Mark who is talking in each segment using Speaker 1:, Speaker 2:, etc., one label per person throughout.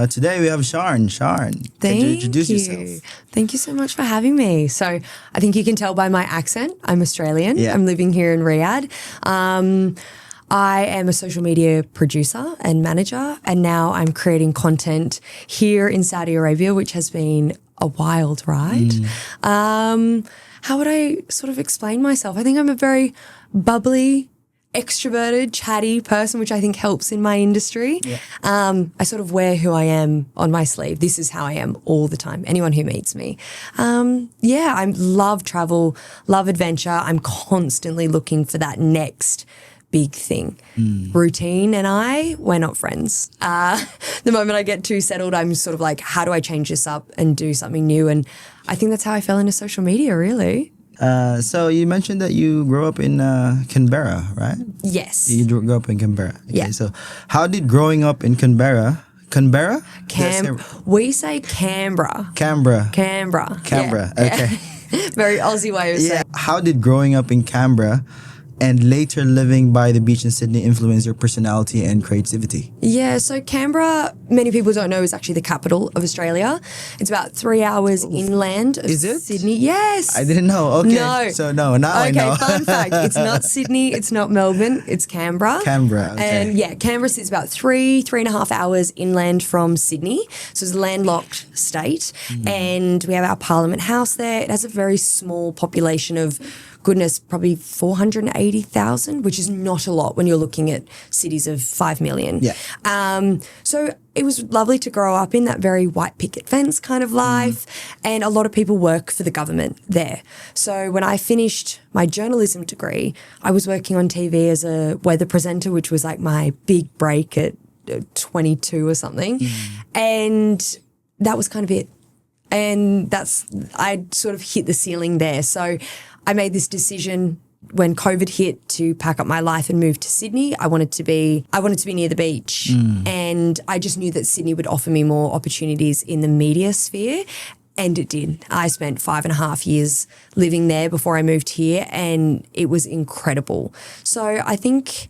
Speaker 1: today we have Sharn. Sharn,
Speaker 2: Thank
Speaker 1: could you introduce
Speaker 2: you.
Speaker 1: yourself?
Speaker 2: Thank you so much for having me. So I think you can tell by my accent, I'm Australian.
Speaker 1: Yeah.
Speaker 2: I'm living here in Riyadh. I am a social media producer and manager, and now I'm creating content here in Saudi Arabia, which has been a wild ride. How would I sort of explain myself? I think I'm a very bubbly, extroverted, chatty person, which I think helps in my industry.
Speaker 1: Yeah.
Speaker 2: I sort of wear who I am on my sleeve. This is how I am all the time. Anyone who meets me. I love travel, love adventure. I'm constantly looking for that next big thing. Routine and we're not friends. The moment I get too settled, I'm sort of like, how do I change this up and do something new? And I think that's how I fell into social media, really.
Speaker 1: So you mentioned that you grew up in Canberra, right?
Speaker 2: Yes.
Speaker 1: You grew up in Canberra. Okay,
Speaker 2: Yeah.
Speaker 1: So how did growing up in Canberra?
Speaker 2: We say Canberra.
Speaker 1: Canberra.
Speaker 2: Canberra.
Speaker 1: Canberra.
Speaker 2: Yeah.
Speaker 1: Okay.
Speaker 2: Very Aussie way of saying.
Speaker 1: How did growing up in Canberra and later living by the beach in Sydney influence your personality and creativity?
Speaker 2: Yeah, so Canberra, many people don't know, is actually the capital of Australia. It's about 3 hours inland of
Speaker 1: Is it?
Speaker 2: Sydney. Yes.
Speaker 1: I didn't know. Okay.
Speaker 2: No.
Speaker 1: So now I know.
Speaker 2: Okay, fun fact. It's not Sydney, it's not Melbourne, it's Canberra.
Speaker 1: Canberra, okay.
Speaker 2: And yeah, Canberra sits about 3.5 hours inland from Sydney. So it's a landlocked state. And we have our Parliament House there. It has a very small population of, goodness, probably 480,000, which is not a lot when you're looking at cities of 5 million.
Speaker 1: Yeah.
Speaker 2: So it was lovely to grow up in that very white picket fence kind of life. And a lot of people work for the government there. So when I finished my journalism degree, I was working on TV as a weather presenter, which was like my big break at 22 or something. And that was kind of it. And I sort of hit the ceiling there. So I made this decision when COVID hit to pack up my life and move to Sydney. I wanted to be near the beach. And I just knew that Sydney would offer me more opportunities in the media sphere. And it did. I spent 5.5 years living there before I moved here, and it was incredible. So I think,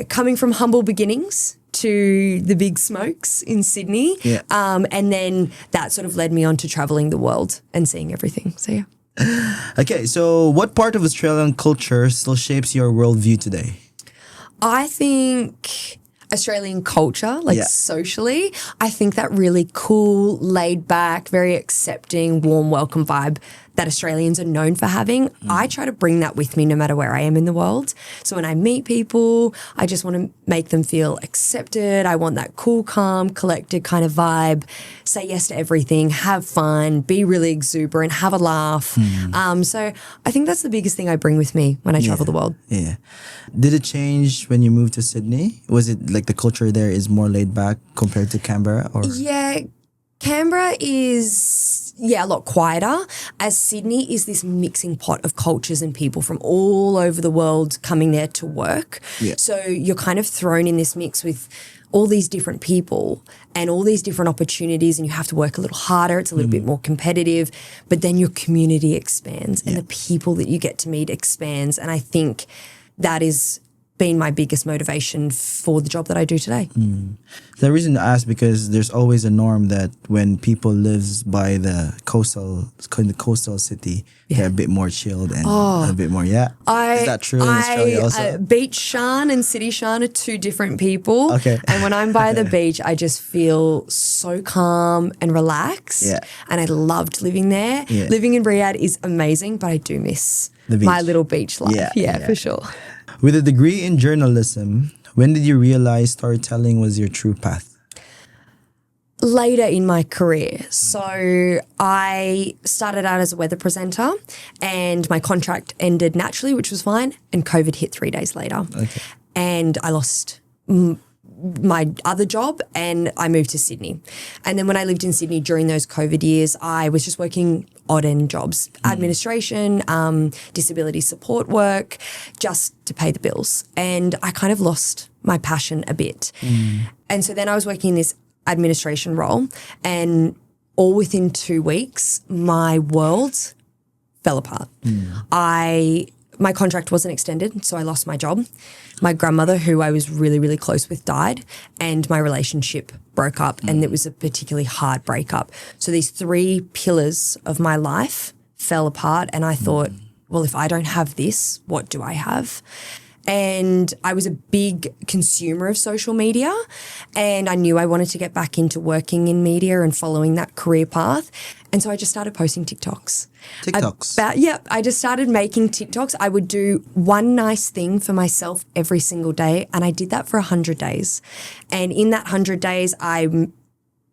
Speaker 2: coming from humble beginnings to the big smokes in Sydney.
Speaker 1: Yeah.
Speaker 2: And then that sort of led me on to traveling the world and seeing everything. So yeah.
Speaker 1: Okay, so what part of Australian culture still shapes your worldview today?
Speaker 2: I think Australian culture, socially, I think that really cool, laid back, very accepting, warm, welcome vibe that Australians are known for having. I try to bring that with me no matter where I am in the world. So when I meet people, I just want to make them feel accepted. I want that cool, calm, collected kind of vibe. Say yes to everything, have fun, be really exuberant, have a laugh. So I think that's the biggest thing I bring with me when I travel the world.
Speaker 1: Yeah. Did it change when you moved to Sydney? Was it like the culture there is more laid back compared to Canberra? Or?
Speaker 2: Yeah, Canberra is, a lot quieter, as Sydney is this mixing pot of cultures and people from all over the world coming there to work.
Speaker 1: Yeah.
Speaker 2: So you're kind of thrown in this mix with all these different people and all these different opportunities, and you have to work a little harder. It's a little bit more competitive, but then your community expands and the people that you get to meet expands. And I think that is been my biggest motivation for the job that I do today.
Speaker 1: The reason I ask, because there's always a norm that when people lives by the coastal city, they're a bit more chilled and a bit more, is that true in Australia also?
Speaker 2: Beach Sharn and City Sharn are two different people.
Speaker 1: Okay.
Speaker 2: And when I'm by the beach, I just feel so calm and relaxed.
Speaker 1: Yeah.
Speaker 2: And I loved living there.
Speaker 1: Yeah.
Speaker 2: Living in Riyadh is amazing, but I do miss
Speaker 1: The beach.
Speaker 2: my little beach life.
Speaker 1: Yeah.
Speaker 2: For sure.
Speaker 1: With a degree in journalism, when did you realize storytelling was your true path?
Speaker 2: Later in my career. So I started out as a weather presenter and my contract ended naturally, which was fine. And COVID hit 3 days later.
Speaker 1: Okay.
Speaker 2: And I lost my other job and I moved to Sydney. And then when I lived in Sydney during those COVID years, I was just working odd end jobs, administration, disability support work, just to pay the bills. And I kind of lost my passion a bit. And so then I was working in this administration role, and all within 2 weeks, my world fell apart. I my contract wasn't extended, so I lost my job. My grandmother, who I was really, really close with, died, and my relationship broke up, and it was a particularly hard breakup. So these 3 pillars of my life fell apart, and I thought, well, if I don't have this, what do I have? And I was a big consumer of social media, and I knew I wanted to get back into working in media and following that career path. And so I just started posting TikToks. I just started making TikToks. I would do one nice thing for myself every single day, and I did that for 100 days. And in that 100 days, I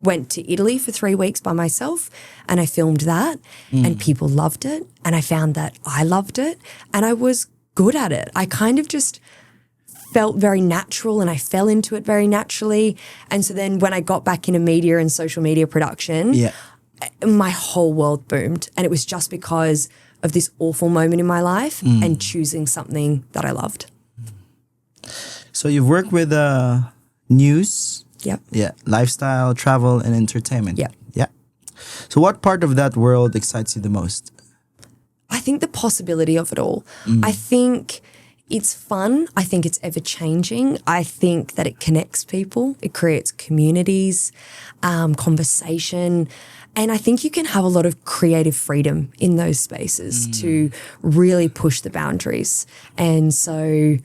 Speaker 2: went to Italy for 3 weeks by myself, and I filmed that, and people loved it, and I found that I loved it, and I was good at it. I kind of just felt very natural, and I fell into it very naturally. And so then when I got back into media and social media production, my whole world boomed. And it was just because of this awful moment in my life and choosing something that I loved.
Speaker 1: So you've worked with news,
Speaker 2: Yep.
Speaker 1: yeah, lifestyle, travel, and entertainment.
Speaker 2: Yep.
Speaker 1: Yeah. So what part of that world excites you the most?
Speaker 2: I think the possibility of it all. I think it's fun. I think it's ever changing. I think that it connects people. It creates communities, conversation. And I think you can have a lot of creative freedom in those spaces to really push the boundaries. And so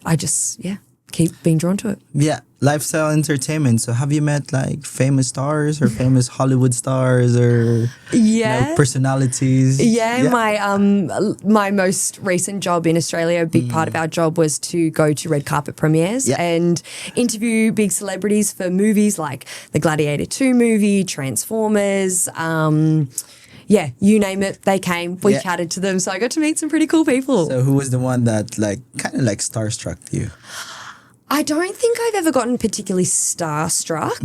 Speaker 2: I just, keep being drawn to it.
Speaker 1: Yeah, lifestyle entertainment. So have you met like famous stars or famous Hollywood stars or personalities?
Speaker 2: Yeah, my most recent job in Australia, a big part of our job was to go to red carpet premieres and interview big celebrities for movies like the Gladiator 2 movie, Transformers, you name it, they came. We chatted to them, so I got to meet some pretty cool people.
Speaker 1: So who was the one that like kind of like starstruck you?
Speaker 2: I don't think I've ever gotten particularly starstruck,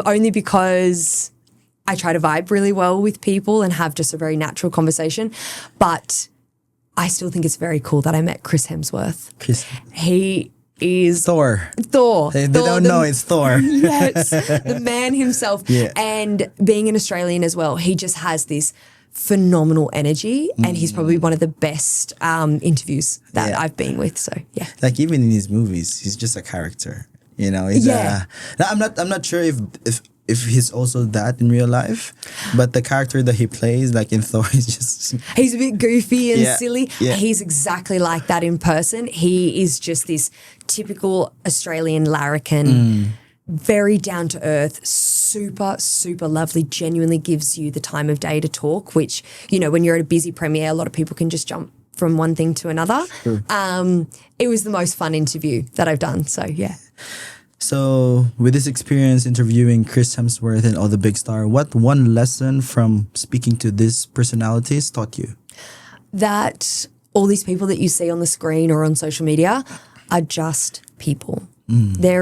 Speaker 2: only because I try to vibe really well with people and have just a very natural conversation. But I still think it's very cool that I met Chris Hemsworth. He is
Speaker 1: Thor. They don't know it's Thor.
Speaker 2: Yes, the man himself. Yeah. And being an Australian as well, he just has this phenomenal energy, and he's probably one of the best interviews that I've been with. So
Speaker 1: like even in his movies, he's just a character. You know, he's I'm not sure if he's also that in real life, but the character that he plays, like in Thor, he's
Speaker 2: a bit goofy and silly. Yeah. He's exactly like that in person. He is just this typical Australian larrikin. Very down to earth, super, super lovely, genuinely gives you the time of day to talk, which, you know, when you're at a busy premiere, a lot of people can just jump from one thing to another. Sure. It was the most fun interview that I've done. So, yeah.
Speaker 1: So with this experience interviewing Chris Hemsworth and all the big star, what one lesson from speaking to these personalities taught you? That all these people that you see on the screen or on social media are just people. They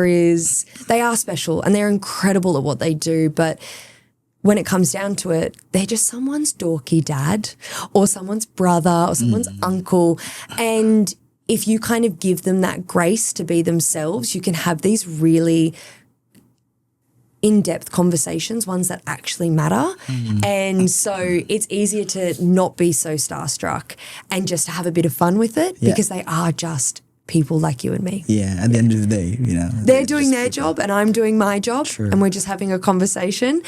Speaker 1: are special and they're incredible at what they do, but when it comes down to it, they're just someone's dorky dad or someone's brother or someone's uncle. And if you kind of give them that grace to be themselves, you can have these really in-depth conversations, ones that actually matter. And so it's easier to not be so starstruck and just to have a bit of fun with it because they are just people like you and me. Yeah, at the end of the day, you know.
Speaker 2: They're doing their job and I'm doing my job and we're just having a conversation.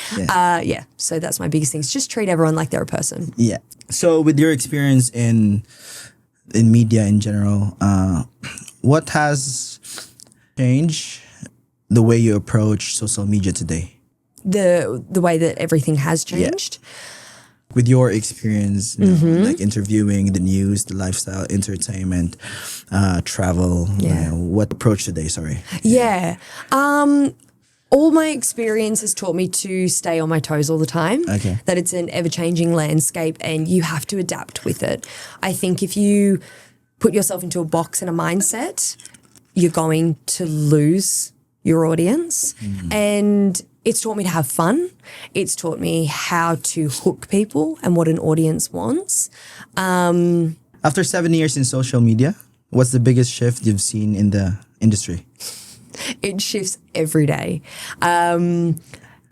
Speaker 2: So that's my biggest thing. Just treat everyone like they're a person. Yeah.
Speaker 1: So with your experience in media in general, what has changed the way you approach social media today?
Speaker 2: The way that everything has changed?
Speaker 1: With your experience, you know, like interviewing, the news, the lifestyle, entertainment, travel, you know, what approach today, sorry?
Speaker 2: All my experience has taught me to stay on my toes all the time. Okay. That it's an ever-changing landscape and you have to adapt with it. I think if you put yourself into a box and a mindset, you're going to lose your audience. And it's taught me to have fun. It's taught me how to hook people and what an audience wants.
Speaker 1: After 7 years in social media, what's the biggest shift you've seen in the industry?
Speaker 2: It shifts every day.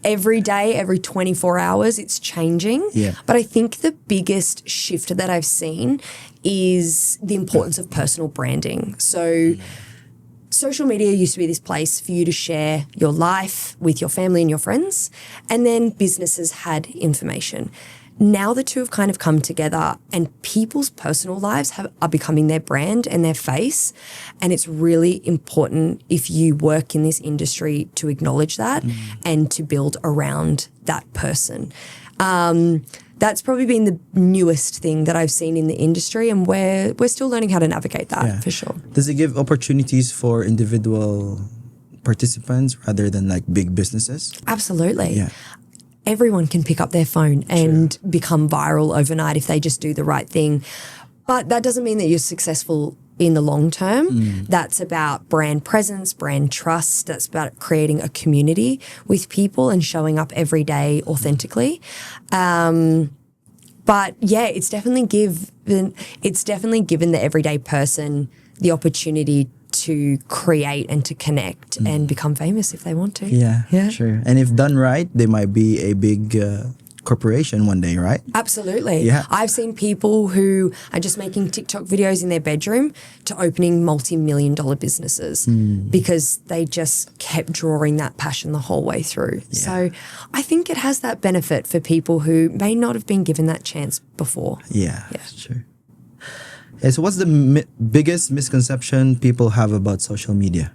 Speaker 2: every day, every 24 hours, it's changing.
Speaker 1: Yeah.
Speaker 2: But I think the biggest shift that I've seen is the importance of personal branding. So social media used to be this place for you to share your life with your family and your friends, and then businesses had information. Now the two have kind of come together, and people's personal lives are becoming their brand and their face. And it's really important, if you work in this industry, to acknowledge that and to build around that person. That's probably been the newest thing that I've seen in the industry, and we're still learning how to navigate that for sure.
Speaker 1: Does it give opportunities for individual participants rather than like big businesses?
Speaker 2: Absolutely.
Speaker 1: Yeah.
Speaker 2: Everyone can pick up their phone and become viral overnight if they just do the right thing. But that doesn't mean that you're successful in the long term. That's about brand presence, brand trust. That's about creating a community with people and showing up every day authentically. But yeah, it's definitely given the everyday person the opportunity to create and to connect and become famous if they want to.
Speaker 1: Yeah, sure. And if done right, they might be a big corporation one day, right?
Speaker 2: Absolutely.
Speaker 1: Yeah.
Speaker 2: I've seen people who are just making TikTok videos in their bedroom to opening multi-million-dollar businesses because they just kept drawing that passion the whole way through.
Speaker 1: Yeah.
Speaker 2: So I think it has that benefit for people who may not have been given that chance before.
Speaker 1: Yeah. Sure. Yeah, so what's the biggest misconception people have about social media?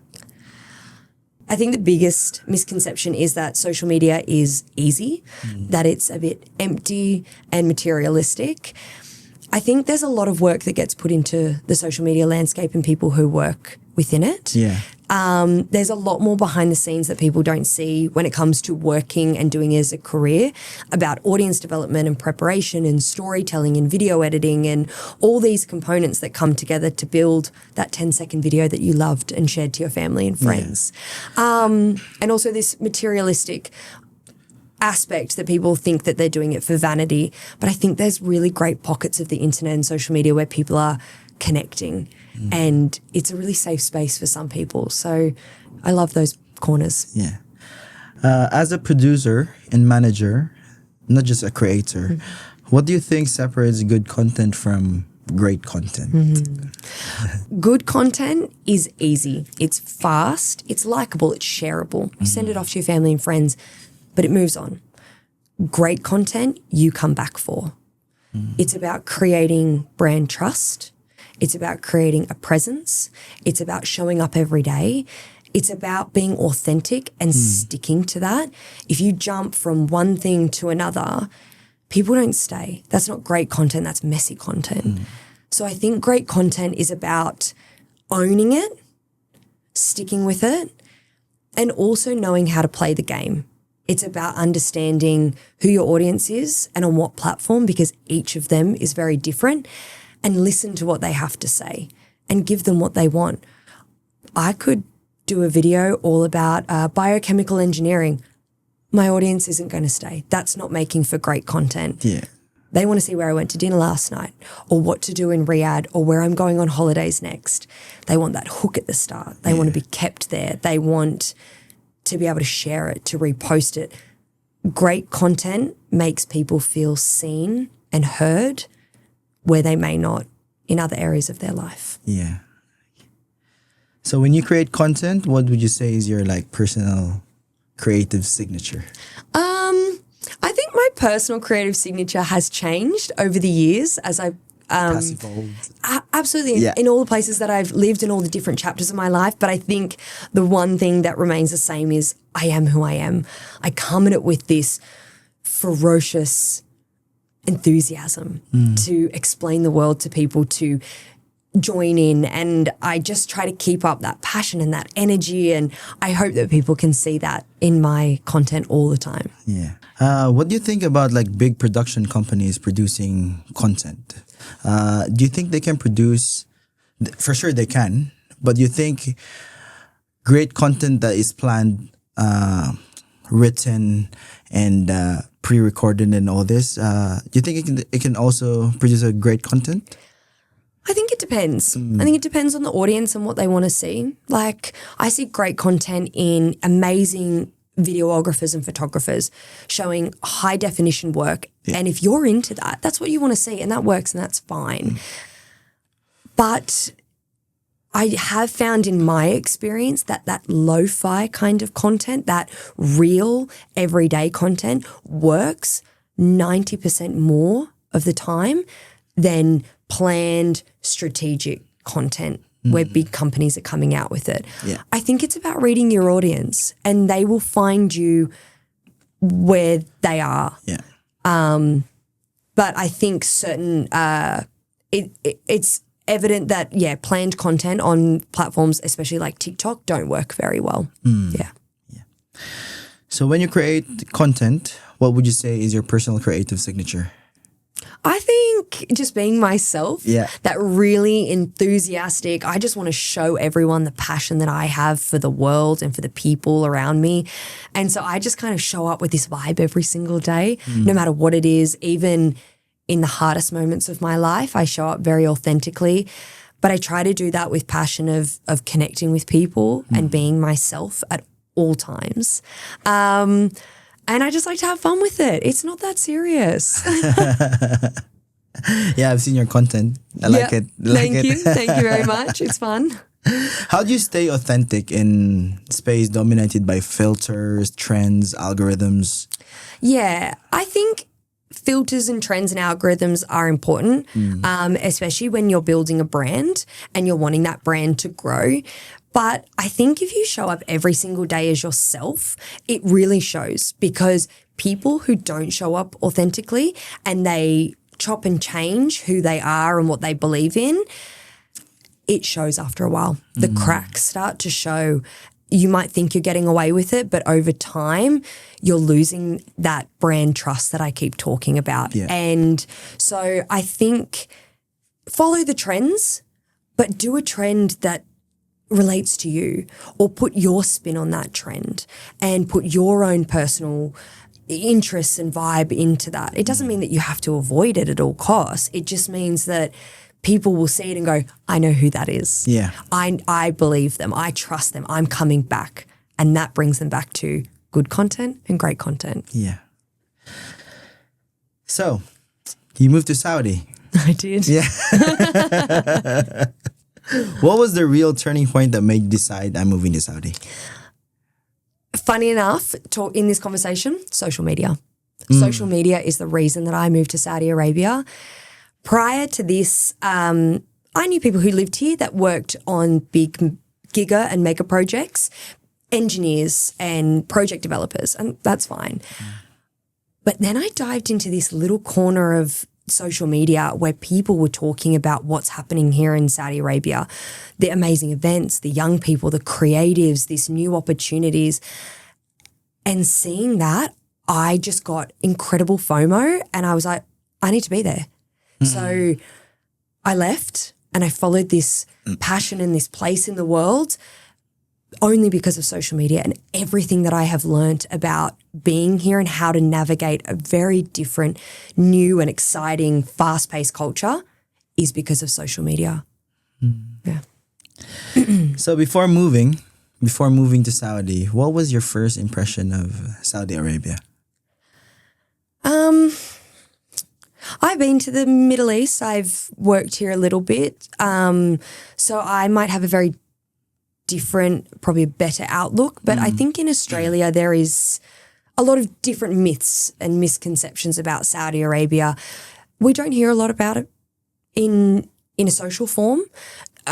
Speaker 2: I think the biggest misconception is that social media is easy, that it's a bit empty and materialistic. I think there's a lot of work that gets put into the social media landscape and people who work within it.
Speaker 1: Yeah.
Speaker 2: There's a lot more behind the scenes that people don't see when it comes to working and doing it as a career, about audience development and preparation and storytelling and video editing and all these components that come together to build that 10-second video that you loved and shared to your family and friends. And also this materialistic aspect that people think that they're doing it for vanity. But I think there's really great pockets of the internet and social media where people are connecting, and it's a really safe space for some people. So I love those corners.
Speaker 1: Yeah. As a producer and manager, not just a creator, what do you think separates good content from great content?
Speaker 2: Good content is easy. It's fast. It's likable. It's shareable. You send it off to your family and friends, but it moves on. Great content, you come back for. It's about creating brand trust. It's about creating a presence. It's about showing up every day. It's about being authentic and sticking to that. If you jump from one thing to another, people don't stay. That's not great content. That's messy content. So I think great content is about owning it, sticking with it, and also knowing how to play the game. It's about understanding who your audience is and on what platform, because each of them is very different, and listen to what they have to say and give them what they want. I could do a video all about biochemical engineering. My audience isn't going to stay. That's not making for great content.
Speaker 1: Yeah.
Speaker 2: They want to see where I went to dinner last night, or what to do in Riyadh, or where I'm going on holidays next. They want that hook at the start. They want to be kept there. They want to be able to share it, to repost it. Great content makes people feel seen and heard where they may not in other areas of their life.
Speaker 1: Yeah. So when you create content, what would you say is your like personal creative signature?
Speaker 2: I think my personal creative signature has changed over the years as I absolutely in all the places that I've lived and all the different chapters of my life. But I think the one thing that remains the same is I am who I am. I come at it with this ferocious enthusiasm to explain the world to people, to join in, and I just try to keep up that passion and that energy, and I hope that people can see that in my content all the time.
Speaker 1: Yeah. What do you think about like big production companies producing content? Do you think they can produce, for sure they can, but do you think great content that is planned, written and pre-recorded and all this, do you think it can also produce a great content?
Speaker 2: I think it depends. I think it depends on the audience and what they want to see. Like, I see great content in amazing videographers and photographers showing high definition work. Yeah. And if you're into that, that's what you want to see, and that works, and that's fine. But I have found in my experience that lo-fi kind of content, that real everyday content, works 90% more of the time than planned strategic content where big companies are coming out with it.
Speaker 1: Yeah.
Speaker 2: I think it's about reading your audience, and they will find you where they are.
Speaker 1: Yeah.
Speaker 2: But I think certain it's evident that, planned content on platforms, especially like TikTok, don't work very well. Yeah.
Speaker 1: So when you create content, what would you say is your personal creative signature?
Speaker 2: I think just being myself, that really enthusiastic, I just want to show everyone the passion that I have for the world and for the people around me. And so I just kind of show up with this vibe every single day, no matter what it is. Even in the hardest moments of my life, I show up very authentically. But I try to do that with passion of connecting with people and being myself at all times. And I just like to have fun with it. It's not that serious.
Speaker 1: Yeah, I've seen your content. I like it.
Speaker 2: Thank you. Thank you very much. It's fun.
Speaker 1: How do you stay authentic in space dominated by filters, trends, algorithms?
Speaker 2: Yeah, I think filters and trends and algorithms are important, especially when you're building a brand and you're wanting that brand to grow. But I think if you show up every single day as yourself, it really shows, because people who don't show up authentically and they chop and change who they are and what they believe in, it shows after a while. The cracks start to show. You might think you're getting away with it, but over time, you're losing that brand trust that I keep talking about.
Speaker 1: Yeah.
Speaker 2: And so I think follow the trends, but do a trend that relates to you, or put your spin on that trend and put your own personal interests and vibe into that. It doesn't mean that you have to avoid it at all costs. It just means that people will see it and go, I know who that is.
Speaker 1: Yeah.
Speaker 2: I believe them. I trust them. I'm coming back. And that brings them back to good content and great content.
Speaker 1: Yeah. So, you moved to Saudi.
Speaker 2: I did.
Speaker 1: Yeah. What was the real turning point that made you decide I'm moving to Saudi?
Speaker 2: Funny enough, in this conversation, social media. Social media is the reason that I moved to Saudi Arabia. Prior to this, I knew people who lived here that worked on big giga and mega projects, engineers and project developers, and that's fine. But then I dived into this little corner of social media where people were talking about what's happening here in Saudi Arabia, the amazing events, the young people, the creatives, these new opportunities. And seeing that, I just got incredible FOMO, and I was like, I need to be there. So I left and I followed this passion and this place in the world only because of social media and everything that I have learnt about being here and how to navigate a very different, new and exciting, fast-paced culture is because of social media. Yeah.
Speaker 1: So before moving to Saudi, what was your first impression of Saudi Arabia?
Speaker 2: I've been to the Middle East. I've worked here a little bit. So I might have a very different, probably a better outlook. But I think in Australia there is a lot of different myths and misconceptions about Saudi Arabia. We don't hear a lot about it in a social form.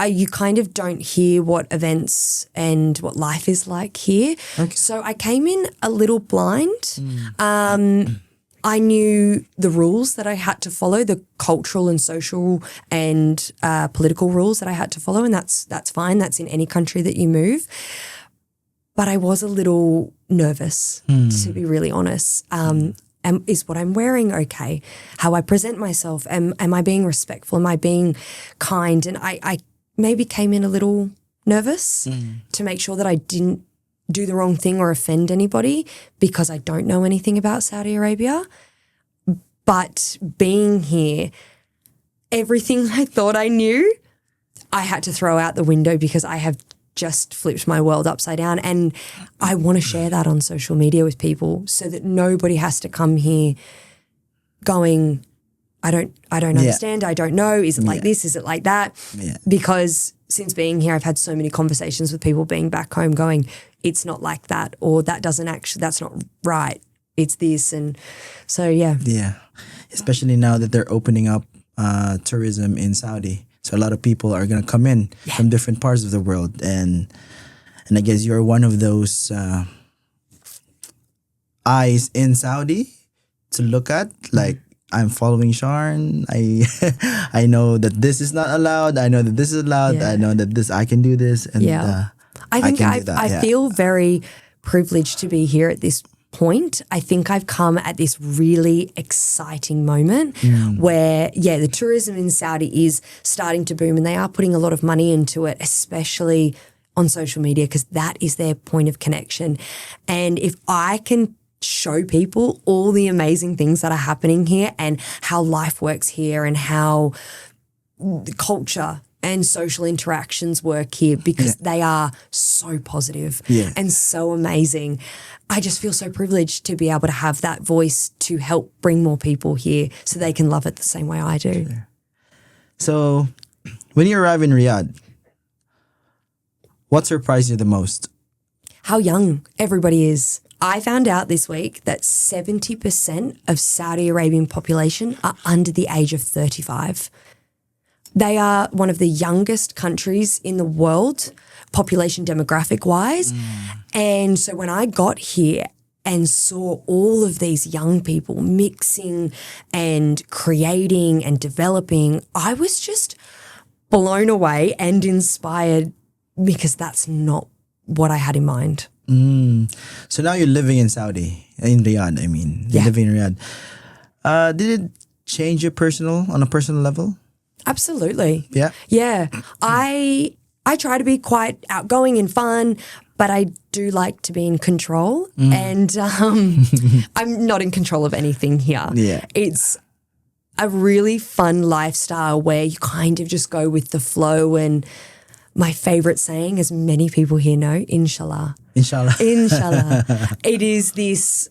Speaker 2: You kind of don't hear what events and what life is like here. Okay. So I came in a little blind. I knew the rules that I had to follow, the cultural and social and political rules that I had to follow, and that's fine. That's in any country that you move. But I was a little nervous, to be really honest. And is what I'm wearing okay? How I present myself? Am I being respectful? Am I being kind? And I maybe came in a little nervous to make sure that I didn't do the wrong thing or offend anybody, because I don't know anything about Saudi Arabia. But being here, everything I thought I knew, I had to throw out the window because I have just flipped my world upside down. And I want to share that on social media with people so that nobody has to come here going, I don't understand. I don't know. Is it like this? Is it like that?
Speaker 1: Yeah.
Speaker 2: Because since being here, I've had so many conversations with people being back home going, it's not like that, or that's not right. It's this. And so, yeah.
Speaker 1: Yeah. Especially now that they're opening up tourism in Saudi. So a lot of people are going to come in from different parts of the world. And I guess you're one of those eyes in Saudi to look at. Like, I'm following Sharn. I know that this is not allowed. I know that this is allowed.
Speaker 2: Yeah.
Speaker 1: I know that I can do this. And
Speaker 2: I think I feel very privileged to be here at this point. I think I've come at this really exciting moment where, the tourism in Saudi is starting to boom, and they are putting a lot of money into it, especially on social media, because that is their point of connection. And if I can show people all the amazing things that are happening here and how life works here and how the culture and social interactions work here, because they are so positive and so amazing. I just feel so privileged to be able to have that voice to help bring more people here so they can love it the same way I do.
Speaker 1: Sure. So when you arrive in Riyadh, what surprised you the most?
Speaker 2: How young everybody is. I found out this week that 70% of Saudi Arabian population are under the age of 35. They are one of the youngest countries in the world, population demographic wise. And so when I got here and saw all of these young people mixing and creating and developing, I was just blown away and inspired, because that's not what I had in mind.
Speaker 1: So now you're living in Saudi, in Riyadh, I mean. You're living in Riyadh. Did it change you on a personal level?
Speaker 2: Absolutely.
Speaker 1: Yeah?
Speaker 2: Yeah. I try to be quite outgoing and fun, but I do like to be in control. And I'm not in control of anything here.
Speaker 1: Yeah.
Speaker 2: It's a really fun lifestyle where you kind of just go with the flow. And my favorite saying, as many people here know, inshallah.
Speaker 1: Inshallah.
Speaker 2: Inshallah. It is this,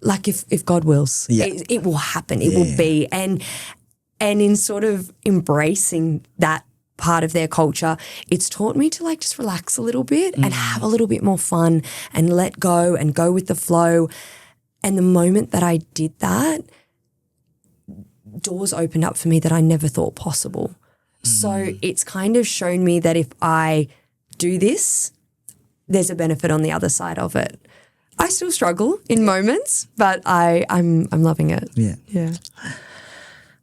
Speaker 2: like, if God wills, it will happen. It will be. And in sort of embracing that part of their culture, it's taught me to, like, just relax a little bit and have a little bit more fun and let go and go with the flow. And the moment that I did that, doors opened up for me that I never thought possible. So it's kind of shown me that if I do this, there's a benefit on the other side of it. I still struggle in moments, but I'm loving it.
Speaker 1: Yeah.
Speaker 2: Yeah.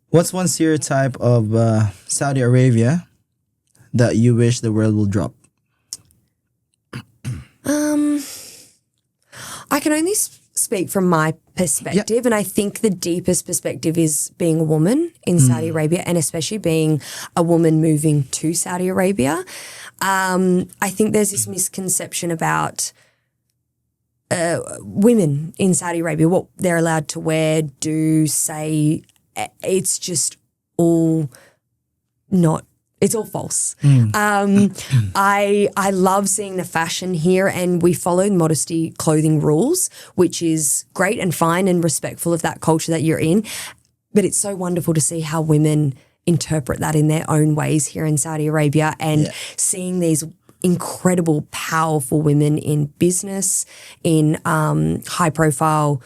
Speaker 1: What's one stereotype of Saudi Arabia that you wish the world will drop?
Speaker 2: I can only speak from my perspective, and I think the deepest perspective is being a woman in Saudi Arabia, and especially being a woman moving to Saudi Arabia. I think there's this misconception about women in Saudi Arabia, what they're allowed to wear, do, say. It's just all not. It's all false. I love seeing the fashion here, and we follow modesty clothing rules, which is great and fine and respectful of that culture that you're in. But it's so wonderful to see how women interpret that in their own ways here in Saudi Arabia, and seeing these incredible, powerful women in business, in high profile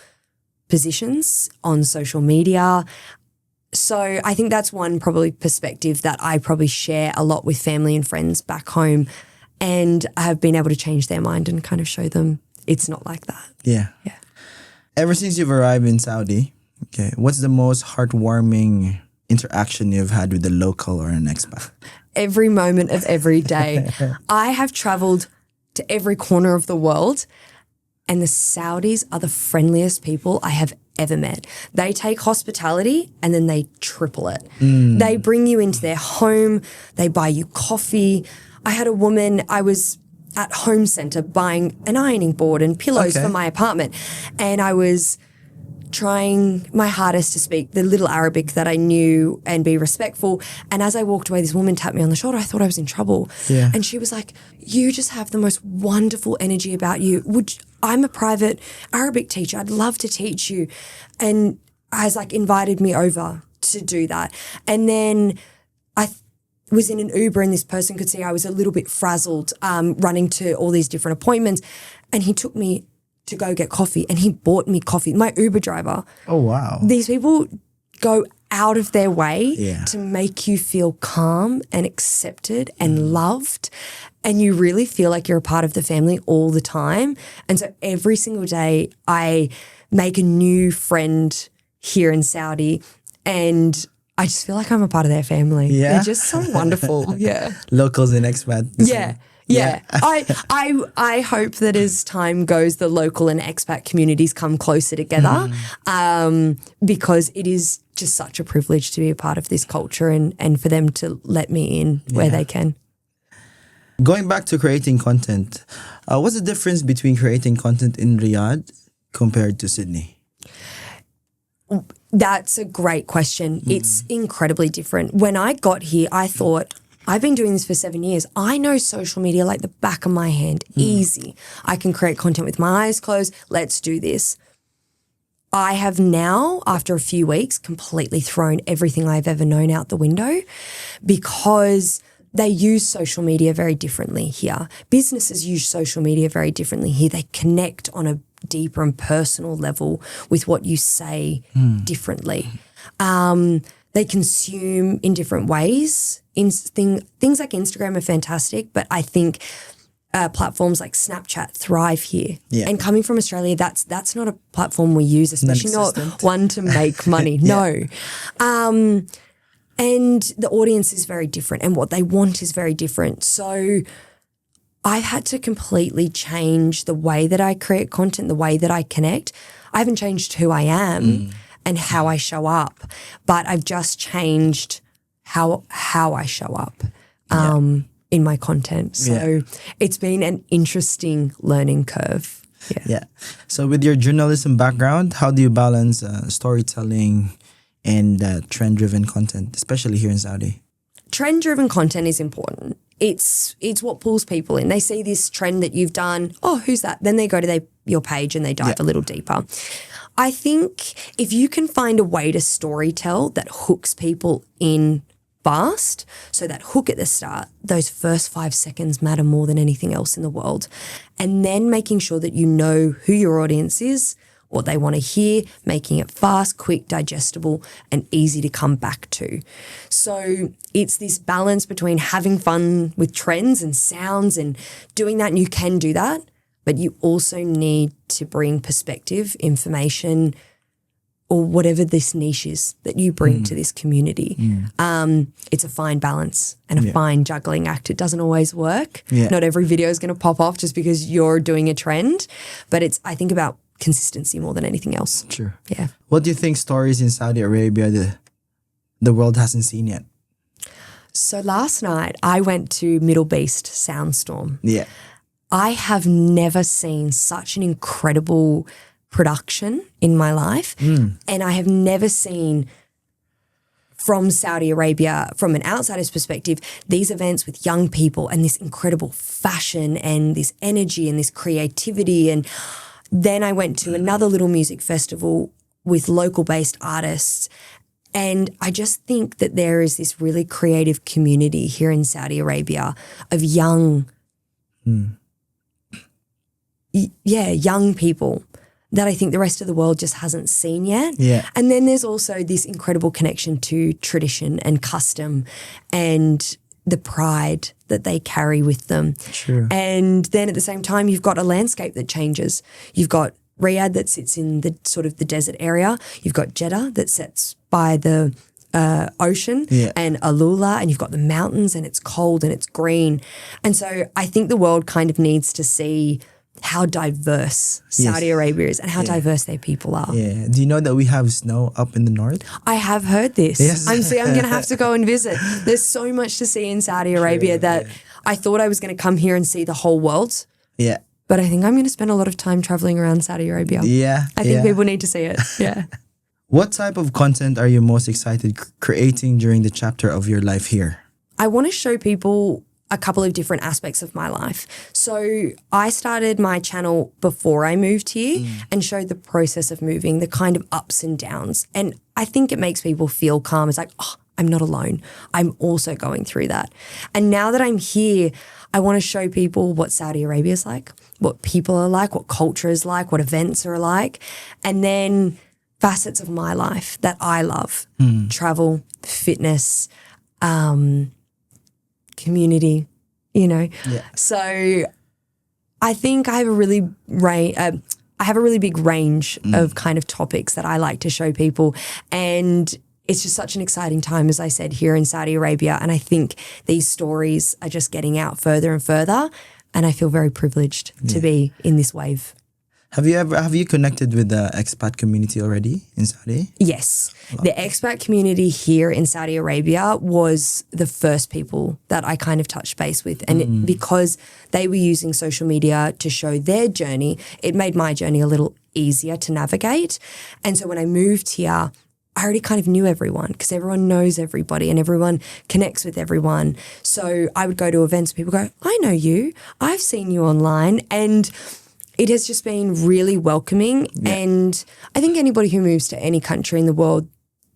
Speaker 2: positions on social media. So I think that's one probably perspective that I probably share a lot with family and friends back home, and I have been able to change their mind and kind of show them it's not like that.
Speaker 1: Yeah.
Speaker 2: Yeah.
Speaker 1: Ever since you've arrived in Saudi, what's the most heartwarming interaction you've had with a local or an expat?
Speaker 2: Every moment of every day. I have traveled to every corner of the world, and the Saudis are the friendliest people I have ever met. They take hospitality and then they triple it. They bring you into their home. They buy you coffee. I had a woman, I was at Home Centre buying an ironing board and pillows for my apartment, and I was trying my hardest to speak the little Arabic that I knew and be respectful. And as I walked away, this woman tapped me on the shoulder. I thought I was in trouble.
Speaker 1: Yeah.
Speaker 2: And she was like, you just have the most wonderful energy about you. I'm a private Arabic teacher. I'd love to teach you. And has like invited me over to do that. And then I was in an Uber and this person could see I was a little bit frazzled running to all these different appointments. And he took me to go get coffee and he bought me coffee. My Uber driver.
Speaker 1: Oh, wow.
Speaker 2: These people go out of their way
Speaker 1: Yeah.
Speaker 2: to make you feel calm and accepted and loved. And you really feel like you're a part of the family all the time. And so every single day I make a new friend here in Saudi and I just feel like I'm a part of their family.
Speaker 1: Yeah.
Speaker 2: They're just so wonderful. Yeah.
Speaker 1: Locals and expat.
Speaker 2: Yeah. Yeah. I hope that as time goes, the local and expat communities come closer together because it is just such a privilege to be a part of this culture and for them to let me in where they can.
Speaker 1: Going back to creating content, what's the difference between creating content in Riyadh compared to Sydney?
Speaker 2: That's a great question. It's incredibly different. When I got here, I thought, I've been doing this for 7 years. I know social media like the back of my hand. Easy. I can create content with my eyes closed. Let's do this. I have now, after a few weeks, completely thrown everything I've ever known out the window because they use social media very differently here. Businesses use social media very differently here. They connect on a deeper and personal level with what you say differently. They consume in different ways. Things like Instagram are fantastic, but I think platforms like Snapchat thrive here. Yeah. And coming from Australia, that's not a platform we use, especially not one to make money. No. And the audience is very different and what they want is very different. So I've had to completely change the way that I create content, the way that I connect. I haven't changed who I am and how I show up, but I've just changed how I show up in my content. So it's been an interesting learning curve.
Speaker 1: Yeah. So with your journalism background, how do you balance storytelling and trend-driven content, especially here in Saudi?
Speaker 2: Trend-driven content is important. It's what pulls people in. They see this trend that you've done. Oh, who's that? Then they go to your page and they dive a little deeper. I think if you can find a way to storytell that hooks people in fast, so that hook at the start, those first 5 seconds matter more than anything else in the world. And then making sure that you know who your audience is, what they want to hear, making it fast, quick, digestible, and easy to come back to. So it's this balance between having fun with trends and sounds and doing that, and you can do that, but you also need to bring perspective, information, or whatever this niche is that you bring to this community. It's a fine balance and a fine juggling act. It doesn't always work. Not every video is going to pop off just because you're doing a trend, but I think about consistency more than anything else.
Speaker 1: Sure.
Speaker 2: Yeah.
Speaker 1: What do you think stories in Saudi Arabia the world hasn't seen yet?
Speaker 2: So last night I went to Middle Beast Soundstorm.
Speaker 1: Yeah.
Speaker 2: I have never seen such an incredible production in my life. And I have never seen from Saudi Arabia, from an outsider's perspective, these events with young people and this incredible fashion and this energy and this creativity. And then I went to another little music festival with local-based artists. And I just think that there is this really creative community here in Saudi Arabia of young people that I think the rest of the world just hasn't seen yet.
Speaker 1: Yeah.
Speaker 2: And then there's also this incredible connection to tradition and custom and the pride that they carry with them.
Speaker 1: Sure.
Speaker 2: And then at the same time, you've got a landscape that changes. You've got Riyadh that sits in the sort of the desert area. You've got Jeddah that sits by the ocean and Alula, and you've got the mountains and it's cold and it's green. And so I think the world kind of needs to see how diverse Saudi Arabia is and how diverse their people are.
Speaker 1: Yeah. Do you know that we have snow up in the north?
Speaker 2: I have heard this.
Speaker 1: Yes.
Speaker 2: I'm going to have to go and visit. There's so much to see in Saudi Arabia that I thought I was going to come here and see the whole world.
Speaker 1: Yeah.
Speaker 2: but I think I'm going to spend a lot of time traveling around Saudi Arabia.
Speaker 1: Yeah.
Speaker 2: I think people need to see it. Yeah.
Speaker 1: What type of content are you most excited creating during the chapter of your life here?
Speaker 2: I want to show people a couple of different aspects of my life. So I started my channel before I moved here and showed the process of moving, the kind of ups and downs. And I think it makes people feel calm. It's like, oh, I'm not alone. I'm also going through that. And now that I'm here, I want to show people what Saudi Arabia is like, what people are like, what culture is like, what events are like, and then facets of my life that I love, travel, fitness, community, you know. Yeah. So I think I have a really big range of kind of topics that I like to show people, and it's just such an exciting time, as I said, here in Saudi Arabia. And I think these stories are just getting out further and further, and I feel very privileged to be in this wave.
Speaker 1: Have you connected with the expat community already in Saudi?
Speaker 2: Yes. The expat community here in Saudi Arabia was the first people that I kind of touched base with. And because they were using social media to show their journey, it made my journey a little easier to navigate. And so when I moved here, I already kind of knew everyone because everyone knows everybody and everyone connects with everyone. So I would go to events and people go, I know you. I've seen you online. And it has just been really welcoming. Yeah. And I think anybody who moves to any country in the world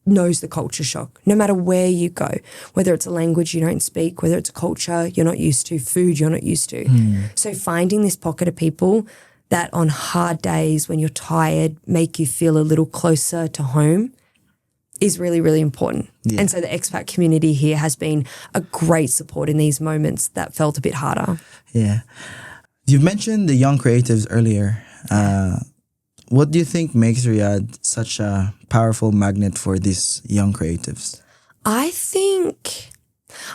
Speaker 2: knows the culture shock, no matter where you go, whether it's a language you don't speak, whether it's a culture you're not used to, food you're not used to. So finding this pocket of people that on hard days when you're tired make you feel a little closer to home is really, really important. Yeah. And so the expat community here has been a great support in these moments that felt a bit harder.
Speaker 1: Yeah. You've mentioned the young creatives earlier. What do you think makes Riyadh such a powerful magnet for these young creatives? I
Speaker 2: think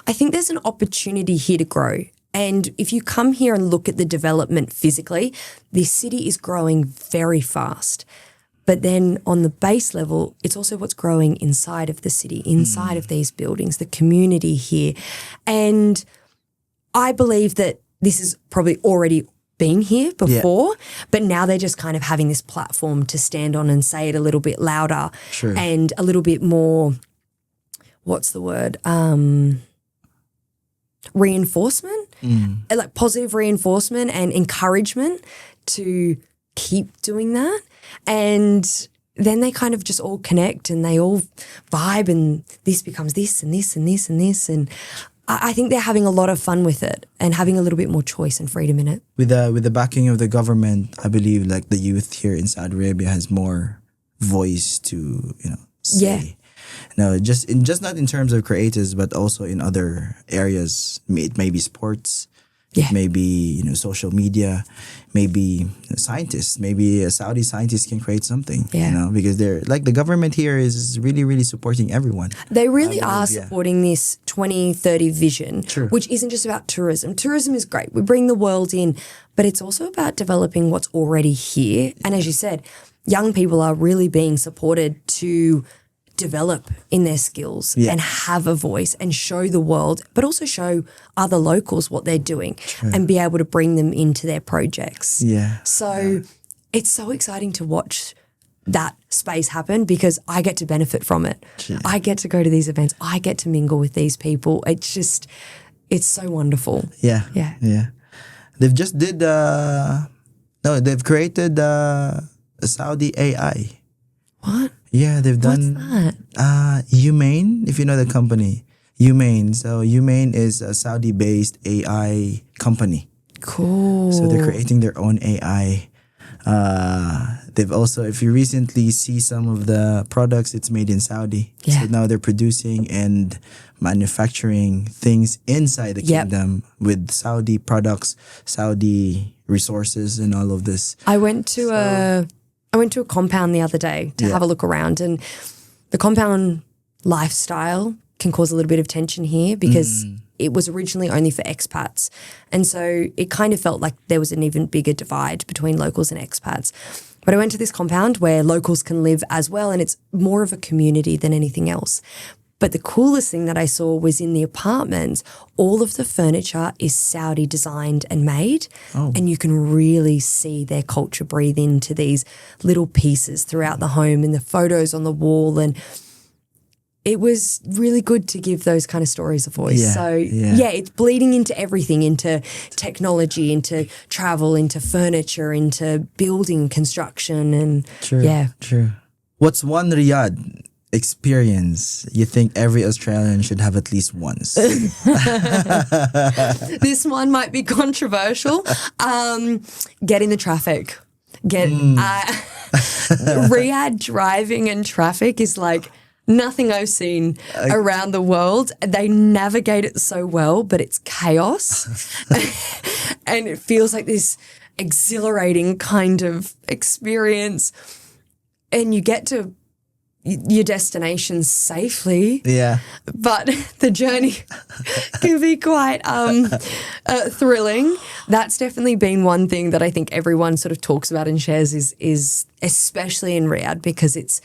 Speaker 2: there's an opportunity here to grow. And if you come here and look at the development physically, this city is growing very fast. But then on the base level, it's also what's growing inside of the city, inside of these buildings, the community here. And I believe that this has probably already been here before, but now they're just kind of having this platform to stand on and say it a little bit louder and a little bit more, what's the word? Reinforcement, like positive reinforcement and encouragement to keep doing that. And then they kind of just all connect and they all vibe and this becomes this and this and this and this. And I think they're having a lot of fun with it and having a little bit more choice and freedom in it.
Speaker 1: With the backing of the government, I believe like the youth here in Saudi Arabia has more voice to, say. Yeah. No, just not in terms of creators, but also in other areas. It may be sports, it may be social media, maybe scientists. Maybe a Saudi scientist can create something. Because they're like the government here is really, really supporting everyone.
Speaker 2: They really are supporting this 2030 vision, which isn't just about tourism. Tourism is great. We bring the world in, but it's also about developing what's already here. And as you said, young people are really being supported to develop in their skills and have a voice and show the world, but also show other locals what they're doing and be able to bring them into their projects. So it's so exciting to watch that space happen because I get to benefit from it. I get to go to these events. I get to mingle with these people. It's so wonderful.
Speaker 1: They've just they've created a Saudi AI.
Speaker 2: What?
Speaker 1: Yeah, they've done.
Speaker 2: What's that?
Speaker 1: Humane, if you know the company. Humane. So Humane is a Saudi-based AI company.
Speaker 2: Cool.
Speaker 1: So they're creating their own AI. They've also, if you recently see some of the products, it's made in Saudi. So now they're producing and manufacturing things inside the kingdom with Saudi products, Saudi resources, and all of this.
Speaker 2: I went to a compound the other day to have a look around, and the compound lifestyle can cause a little bit of tension here because it was originally only for expats. And so it kind of felt like there was an even bigger divide between locals and expats. But I went to this compound where locals can live as well, and it's more of a community than anything else. But the coolest thing that I saw was in the apartments, all of the furniture is Saudi designed and made. And you can really see their culture breathe into these little pieces throughout the home and the photos on the wall. And it was really good to give those kind of stories a voice. It's bleeding into everything, into technology, into travel, into furniture, into building construction. And
Speaker 1: True. What's one Riyadh experience you think every Australian should have at least once?
Speaker 2: This one might be controversial. Get in the traffic. Riyadh driving and traffic is like nothing I've seen around the world. They navigate it so well, but it's chaos. And it feels like this exhilarating kind of experience. And you get to your destination safely.
Speaker 1: Yeah.
Speaker 2: But the journey can be quite thrilling. That's definitely been one thing that I think everyone sort of talks about and shares is especially in Riyadh, because it's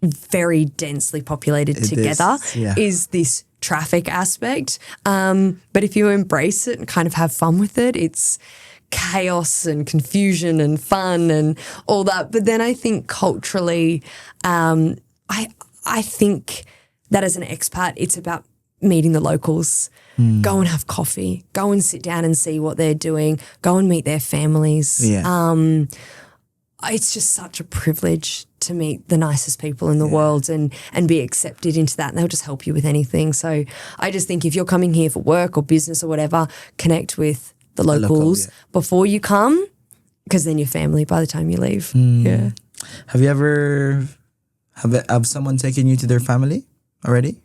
Speaker 2: very densely populated together, is this traffic aspect. But if you embrace it and kind of have fun with it, it's chaos and confusion and fun and all that. But then I think culturally, I think that as an expat, it's about meeting the locals. Go and have coffee. Go and sit down and see what they're doing. Go and meet their families.
Speaker 1: Yeah.
Speaker 2: It's just such a privilege to meet the nicest people in the world and be accepted into that, and they'll just help you with anything. So I just think if you're coming here for work or business or whatever, connect with the locals before you come, because then you're family by the time you leave. Yeah.
Speaker 1: Have you ever have someone taken you to their family already?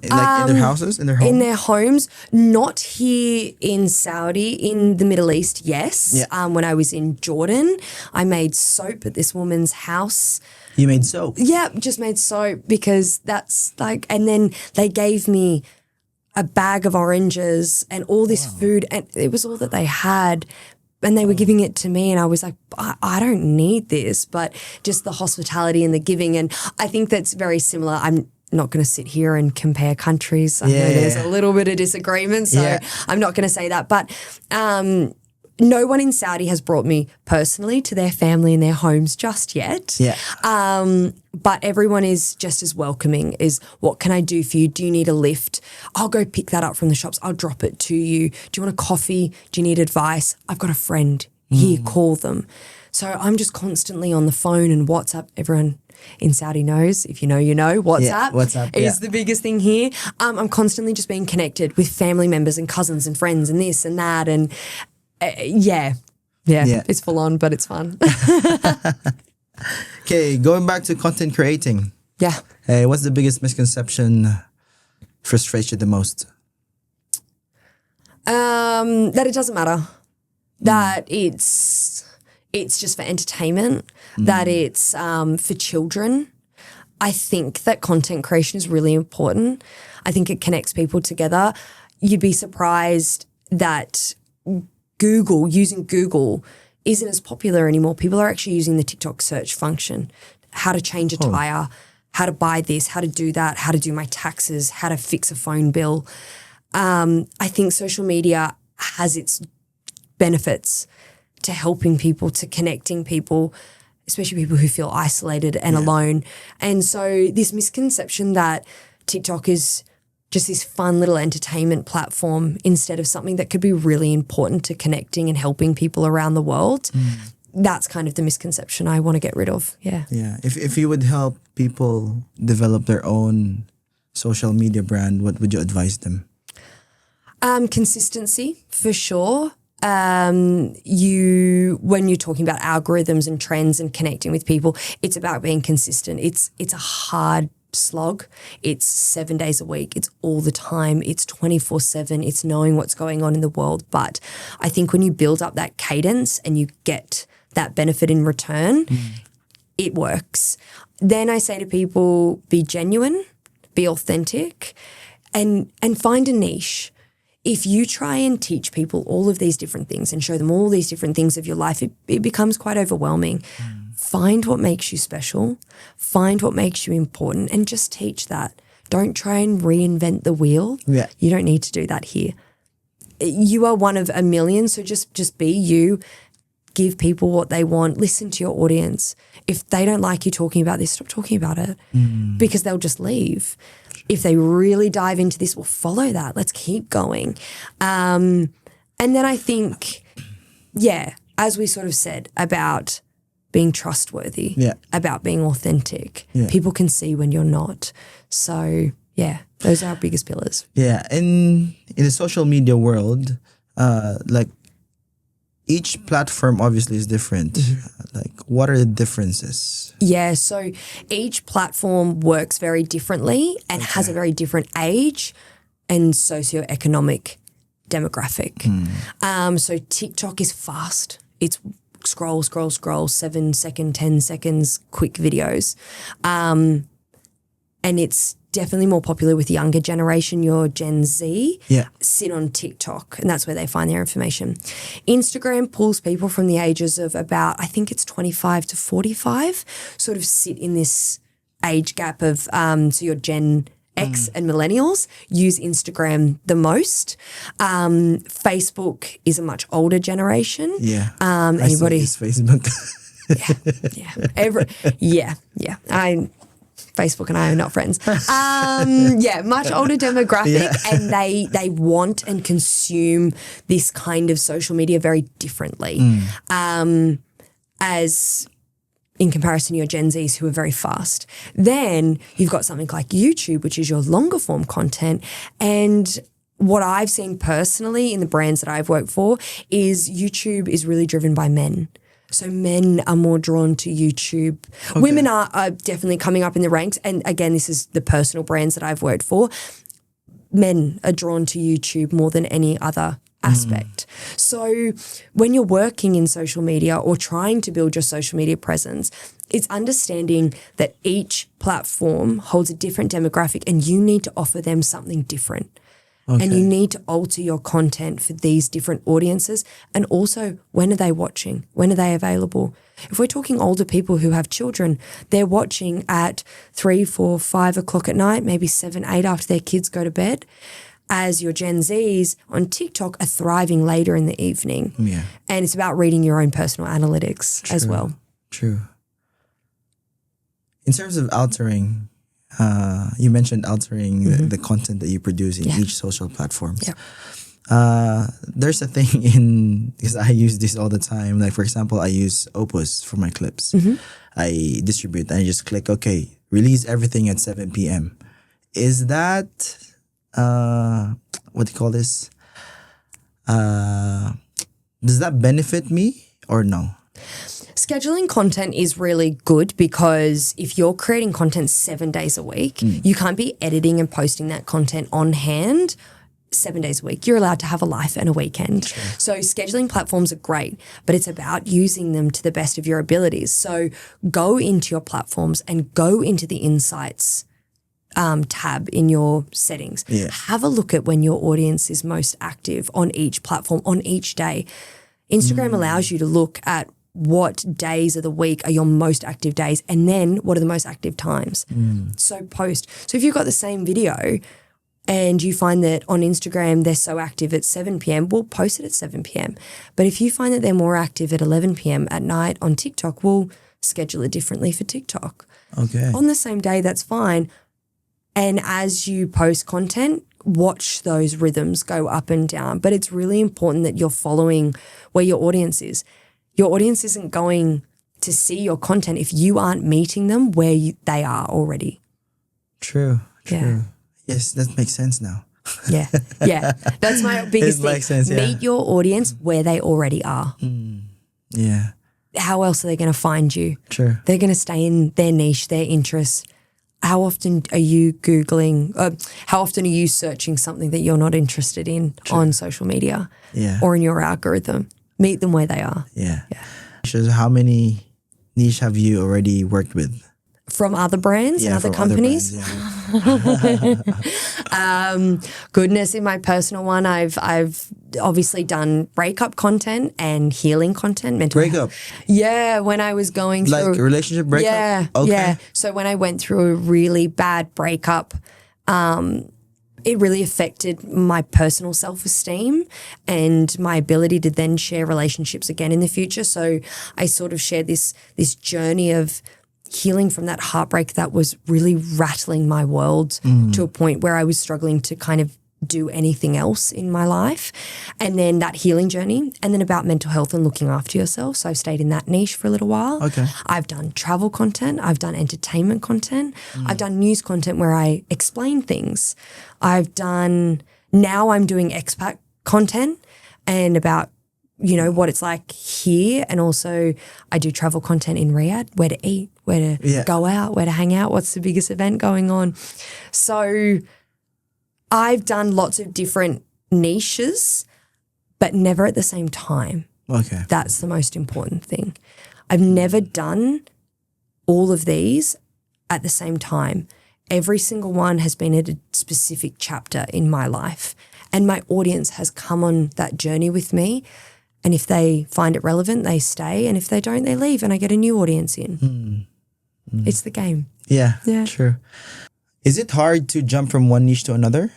Speaker 1: Like in their houses, in their homes?
Speaker 2: In their homes, not here in Saudi. In the Middle East, yes.
Speaker 1: Yeah.
Speaker 2: When I was in Jordan, I made soap at this woman's house.
Speaker 1: You made soap?
Speaker 2: Yeah, just made soap because that's like, and then they gave me a bag of oranges and all this food, and it was all that they had. And they were giving it to me, and I was like, I don't need this, but just the hospitality and the giving. And I think that's very similar. I'm not going to sit here and compare countries. I know there's a little bit of disagreement, so I'm not going to say that. But no one in Saudi has brought me personally to their family and their homes just yet.
Speaker 1: Yeah.
Speaker 2: But everyone is just as welcoming. Is what can I do for you? Do you need a lift? I'll go pick that up from the shops. I'll drop it to you. Do you want a coffee? Do you need advice? I've got a friend here. Call them. So I'm just constantly on the phone and WhatsApp. Everyone in Saudi knows, if you know, you know, WhatsApp, is the biggest thing here. I'm constantly just being connected with family members and cousins and friends and this and that. And it's full on, but it's fun.
Speaker 1: Okay, going back to content creating.
Speaker 2: Yeah.
Speaker 1: Hey, what's the biggest misconception frustrates you the most?
Speaker 2: That it doesn't matter. That it's just for entertainment. That it's for children. I think that content creation is really important. I think it connects people together. You'd be surprised that using Google isn't as popular anymore. People are actually using the TikTok search function. How to change a tire, how to buy this, how to do that, how to do my taxes, how to fix a phone bill. I think social media has its benefits to helping people, to connecting people, especially people who feel isolated and alone. And so this misconception that TikTok is just this fun little entertainment platform instead of something that could be really important to connecting and helping people around the world. That's kind of the misconception I want to get rid of. Yeah.
Speaker 1: Yeah. If you would help people develop their own social media brand, what would you advise them?
Speaker 2: Consistency, for sure. When you're talking about algorithms and trends and connecting with people, it's about being consistent. It's a hard slog. It's 7 days a week. It's all the time. It's 24/7. It's knowing what's going on in the world. But I think when you build up that cadence and you get that benefit in return, it works. Then I say to people, be genuine, be authentic, and find a niche. If you try and teach people all of these different things and show them all these different things of your life, it becomes quite overwhelming. Find what makes you special, find what makes you important, and just teach that. Don't try and reinvent the wheel.
Speaker 1: Yeah.
Speaker 2: You don't need to do that here. You are one of a million, so just be you. Give people what they want. Listen to your audience. If they don't like you talking about this, stop talking about it because they'll just leave. If they really dive into this, we'll follow that. Let's keep going. And then I think, as we sort of said about being trustworthy, about being authentic, people can see when you're not. So, those are our biggest pillars.
Speaker 1: Yeah. In the social media world, like each platform obviously is different. Like, what are the differences?
Speaker 2: Yeah, so each platform works very differently and has a very different age and socioeconomic demographic. So TikTok is fast. It's scroll, 7 second, 10 seconds, quick videos. And it's definitely more popular with the younger generation, your Gen Z, sit on TikTok, and that's where they find their information. Instagram pulls people from the ages of about, I think it's 25 to 45, sort of sit in this age gap of, so your Gen X and millennials use Instagram the most. Facebook is a much older generation.
Speaker 1: Yeah.
Speaker 2: Anybody?
Speaker 1: Is Facebook.
Speaker 2: Facebook and I are not friends. Much older demographic, and they want and consume this kind of social media very differently. As in comparison to your Gen Zs who are very fast. Then you've got something like YouTube, which is your longer form content. And what I've seen personally in the brands that I've worked for is YouTube is really driven by men. So men are more drawn to YouTube. Okay. Women are definitely coming up in the ranks. And again, this is the personal brands that I've worked for. Men are drawn to YouTube more than any other aspect. So when you're working in social media or trying to build your social media presence, it's understanding that each platform holds a different demographic and you need to offer them something different. Okay. And you need to alter your content for these different audiences. And also, when are they watching? When are they available? If we're talking older people who have children, they're watching at 3, 4, 5 o'clock at night, maybe 7, 8 after their kids go to bed. As your Gen Zs on TikTok are thriving later in the evening. Yeah. And it's about reading your own personal analytics as well. True.
Speaker 1: In terms of altering, you mentioned altering the content that you produce in each social platform. Yeah. There's a thing because I use this all the time. Like, for example, I use Opus for my clips. I distribute and I just click, okay, release everything at 7 p.m. Is that, what do you call this? Does that benefit me or no?
Speaker 2: Scheduling content is really good because if you're creating content 7 days a week, you can't be editing and posting that content on hand 7 days a week. You're allowed to have a life and a weekend. Sure. So scheduling platforms are great, but it's about using them to the best of your abilities. So go into your platforms and go into the insights tab in your settings. Yeah. Have a look at when your audience is most active on each platform, on each day. Instagram allows you to look at what days of the week are your most active days and then what are the most active times. So post. So if you've got the same video and you find that on Instagram they're so active at 7 p.m, we'll post it at 7 p.m. But if you find that they're more active at 11 p.m. at night on TikTok, we'll schedule it differently for TikTok. Okay. On the same day, that's fine. And as you post content, watch those rhythms go up and down. But it's really important that you're following where your audience is. Your audience isn't going to see your content if you aren't meeting them where they are already.
Speaker 1: True. Yeah. Yes, that makes sense now.
Speaker 2: Yeah. That's my biggest thing. Makes sense, Meet your audience where they already are. Yeah. How else are they going to find you? True. They're going to stay in their niche, their interests. How often are you Googling, how often are you searching something that you're not interested in on social media or in your algorithm? Meet them where they are. Yeah.
Speaker 1: So how many niche have you already worked with?
Speaker 2: From other brands and other companies? Goodness, in my personal one, I've obviously done breakup content and healing content. Mental
Speaker 1: breakup?
Speaker 2: Yeah, when I was going through.
Speaker 1: Like a relationship breakup?
Speaker 2: Yeah, okay. Yeah. So when I went through a really bad breakup, it really affected my personal self-esteem and my ability to then share relationships again in the future. So I sort of shared this journey of healing from that heartbreak that was really rattling my world to a point where I was struggling to kind of do anything else in my life. And then that healing journey, and then about mental health and looking after yourself. So I've stayed in that niche for a little while.
Speaker 1: Okay.
Speaker 2: I've done travel content. I've done entertainment content. I've done news content where I explain things. Now I'm doing expat content and about, what it's like here. And also I do travel content in Riyadh, where to eat, where to go out, where to hang out, what's the biggest event going on. So I've done lots of different niches, but never at the same time.
Speaker 1: Okay.
Speaker 2: That's the most important thing. I've never done all of these at the same time. Every single one has been at a specific chapter in my life, and my audience has come on that journey with me. And if they find it relevant, they stay. And if they don't, they leave and I get a new audience in. It's the game.
Speaker 1: Yeah, true. Is it hard to jump from one niche to another?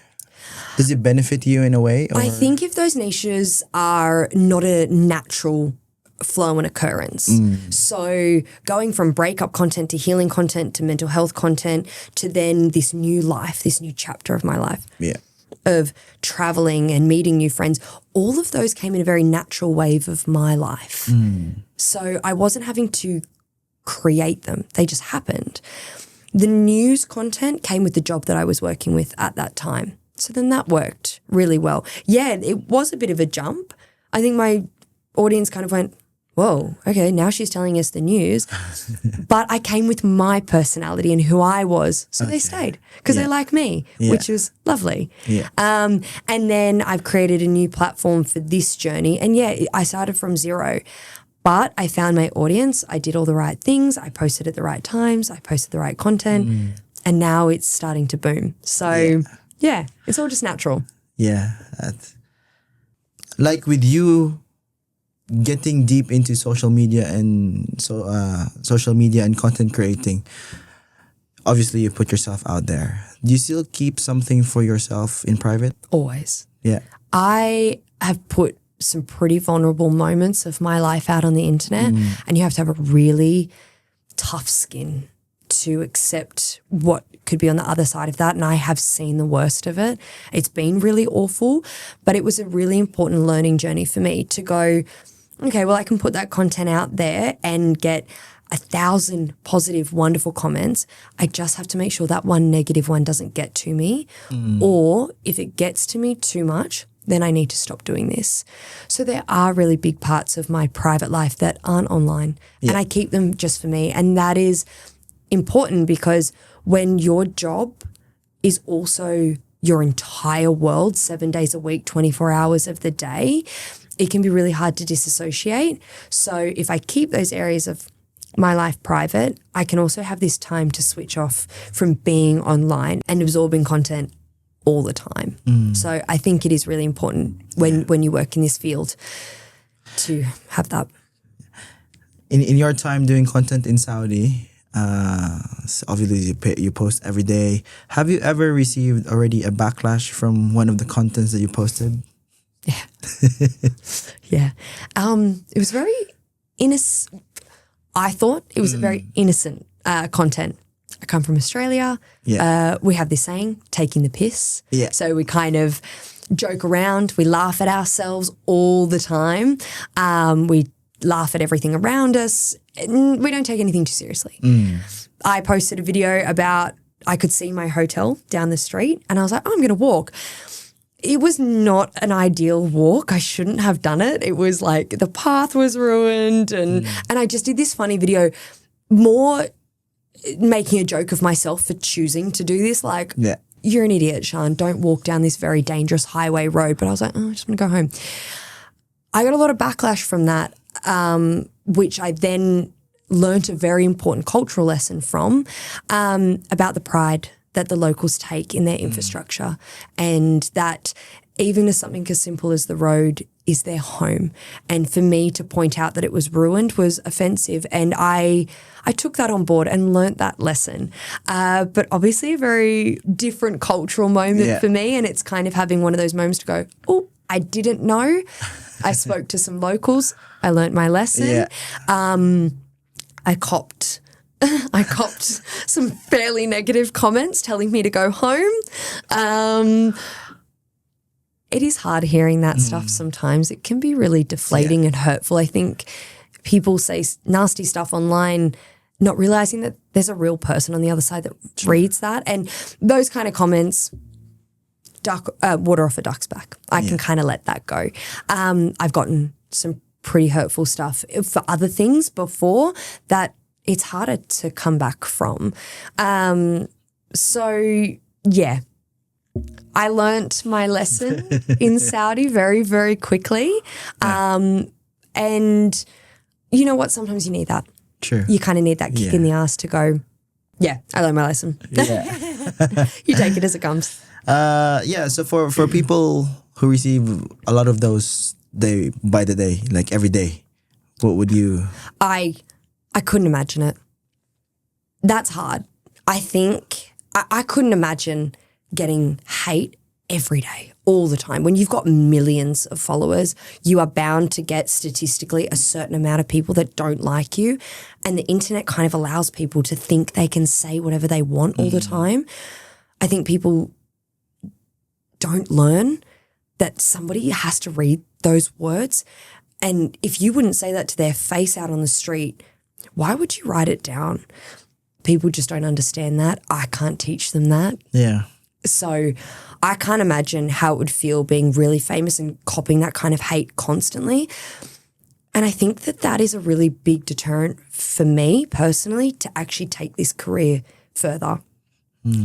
Speaker 1: Does it benefit you in a way? Or?
Speaker 2: I think if those niches are not a natural flow and occurrence. So going from breakup content to healing content to mental health content to then this new life, this new chapter of my life.
Speaker 1: Yeah.
Speaker 2: Of traveling and meeting new friends, all of those came in a very natural wave of my life. So I wasn't having to create them. They just happened. The news content came with the job that I was working with at that time. So then that worked really well. Yeah, it was a bit of a jump. I think my audience kind of went, whoa, okay, now she's telling us the news. But I came with my personality and who I was. So they stayed because they like me, which was lovely.
Speaker 1: Yeah.
Speaker 2: And then I've created a new platform for this journey. And I started from zero. But I found my audience. I did all the right things. I posted at the right times. I posted the right content. And now it's starting to boom. So, it's all just natural.
Speaker 1: Yeah. Like with you getting deep into social media and content creating, obviously you put yourself out there. Do you still keep something for yourself in private?
Speaker 2: Always.
Speaker 1: Yeah.
Speaker 2: I have put some pretty vulnerable moments of my life out on the internet, and you have to have a really tough skin to accept what could be on the other side of that. And I have seen the worst of it. It's been really awful, but it was a really important learning journey for me to go, okay, well, I can put that content out there and get 1,000 positive, wonderful comments. I just have to make sure that one negative one doesn't get to me. Or if it gets to me too much, then I need to stop doing this. So there are really big parts of my private life that aren't online, and I keep them just for me. And that is important because when your job is also your entire world, 7 days a week, 24 hours of the day, it can be really hard to disassociate. So if I keep those areas of my life private, I can also have this time to switch off from being online and absorbing content all the time. So I think it is really important when you work in this field to have that.
Speaker 1: In your time doing content in Saudi, obviously you post every day. Have you ever received already a backlash from one of the contents that you posted?
Speaker 2: Yeah. It was very innocent. I thought it was a very innocent content. I come from Australia.
Speaker 1: Yeah.
Speaker 2: We have this saying, taking the piss.
Speaker 1: Yeah.
Speaker 2: So we kind of joke around. We laugh at ourselves all the time. We laugh at everything around us. We don't take anything too seriously. I posted a video about I could see my hotel down the street and I was like, oh, I'm going to walk. It was not an ideal walk. I shouldn't have done it. It was like the path was ruined and I just did this funny video, more making a joke of myself for choosing to do this. Like, you're an idiot, Sharn. Don't walk down this very dangerous highway road. But I was like, I just want to go home. I got a lot of backlash from that, which I then learnt a very important cultural lesson from, about the pride that the locals take in their infrastructure, and that even as something as simple as the road is their home. And for me to point out that it was ruined was offensive. And I took that on board and learnt that lesson. But obviously a very different cultural moment for me. And it's kind of having one of those moments to go, oh, I didn't know. I spoke to some locals. I learnt my lesson.
Speaker 1: Yeah.
Speaker 2: I copped some fairly negative comments telling me to go home. It is hard hearing that stuff sometimes. It can be really deflating and hurtful. I think people say nasty stuff online, not realizing that there's a real person on the other side that reads that. And those kind of comments, water off a duck's back. I can kind of let that go. I've gotten some pretty hurtful stuff for other things before that it's harder to come back from. So, yeah. I learnt my lesson in Saudi very, very quickly. And you know what? Sometimes you need that.
Speaker 1: True.
Speaker 2: You kind of need that kick in the ass to go, yeah, I learned my lesson.
Speaker 1: Yeah.
Speaker 2: You take it as it comes.
Speaker 1: So for people who receive a lot of those by the day, like every day, what would you?
Speaker 2: I couldn't imagine it. That's hard. I think I couldn't imagine getting hate every day, all the time. When you've got millions of followers, you are bound to get statistically a certain amount of people that don't like you. And the internet kind of allows people to think they can say whatever they want all the time. I think people don't learn that somebody has to read those words. And if you wouldn't say that to their face out on the street, why would you write it down? People just don't understand that. I can't teach them that.
Speaker 1: Yeah.
Speaker 2: So I can't imagine how it would feel being really famous and copping that kind of hate constantly. And I think that is a really big deterrent for me personally to actually take this career further.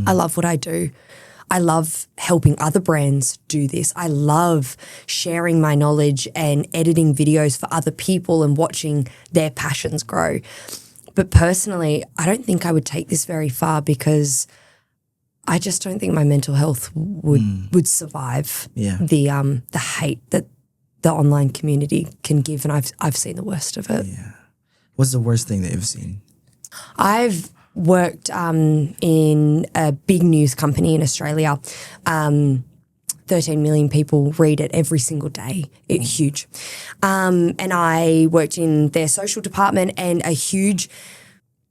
Speaker 2: I love what I do. I love helping other brands do this. I love sharing my knowledge and editing videos for other people and watching their passions grow. But personally, I don't think I would take this very far because I just don't think my mental health would survive the hate that the online community can give, and I've seen the worst of it.
Speaker 1: Yeah. What's the worst thing that you've seen?
Speaker 2: I've worked in a big news company in Australia. 13 million people read it every single day. It's huge. And I worked in their social department, and a huge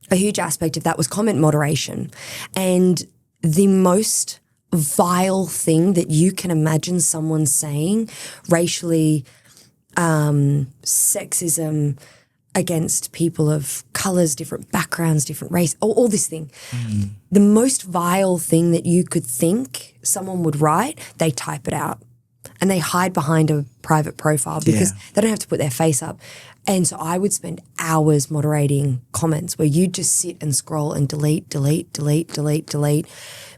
Speaker 2: aspect of that was comment moderation. And the most vile thing that you can imagine someone saying, racially, sexism against people of colours, different backgrounds, different race, all this thing. The most vile thing that you could think someone would write, they type it out and they hide behind a private profile because they don't have to put their face up. And so I would spend hours moderating comments where you just sit and scroll and delete,